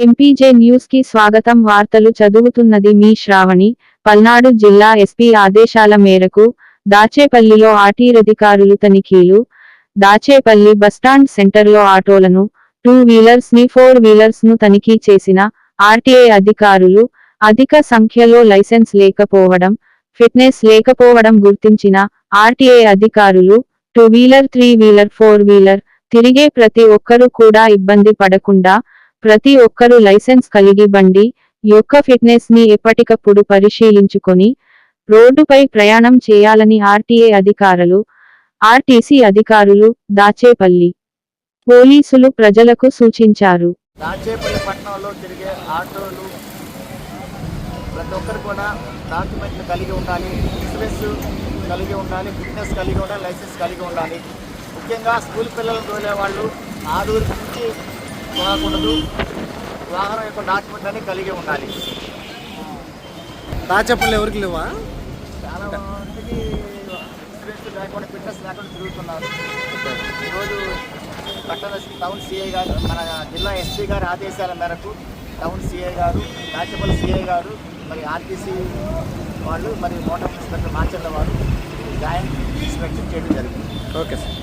MPJ news కి స్వాగతం. వార్తలు చదువుతున్నది మీ శ్రావణి. పల్నాడు జిల్లా ఎస్పీ ఆదేశాల మేరకు దాచేపల్లిలో ఆర్టీఅధికారులు తనిఖీలు. దాచేపల్లి బస్టాండ్ సెంటర్లో ఆటోలను, 2 వీలర్స్ ని, 4 వీలర్స్ ను తనిఖీ చేసిన ఆర్టీఏ అధికారులు అధిక సంఖ్యలో లైసెన్స్ లేకపోవడం, ఫిట్నెస్ లేకపోవడం గుర్తించిన ఆర్టీఏ అధికారులు 2 వీలర్, 3 వీలర్, 4 వీలర్ తిరిగే ప్రతి ఒక్కరూ కూడా ఇబ్బంది పడకుండా ప్రతి ఒక్కరూ లైసెన్స్ కలిగి బండి యొక్క ఫిట్నెస్ ని ఎప్పటికప్పుడు పరిశీలించుకొని రోడ్డుపై ప్రయాణం చేయాలని ఆర్టీఏ అధికారులు, ఆర్టీసీ అధికారులు, దాచేపల్లి పోలీసులు ప్రజలకు సూచించారు. దాచేపల్లి పట్టణంలో తిరిగే ఆటోలు ప్రతి ఒక్కరు కూడా డాక్యుమెంట్లు కలిగి ఉండాలి, ఇన్సూరెన్స్ కలిగి ఉండాలి, ఫిట్నెస్ కలిగి ఉండాలి, లైసెన్స్ కలిగి ఉండాలి. ముఖ్యంగా స్కూల్ పిల్లలు తోలే వాళ్ళు ఆరూరు నుంచి పోకూడదు. వాహనం యొక్క డాక్యుమెంట్ అని కలిగి ఉండాలి. దాచేపల్లి ఎవరికి లేవా? చాలా మందికి ఇన్సూరెన్స్ లేకుండా, ఫిట్నెస్ లేకుండా తిరుగుతున్నారు. ఈరోజు పట్టణ టౌన్ సిఐ గారు, మన జిల్లా ఎస్పీ గారి ఆదేశాల మేరకు టౌన్ సిఐ గారు, దాచేపల్లి సిఐ గారు, మరి ఆర్టీసీ వాళ్ళు, మరి మోటార్ ఇన్స్పెక్టర్ మాచర్ల వారు జాయింట్ ఇన్స్పెక్షన్ చేయడం జరిగింది. Okay sir.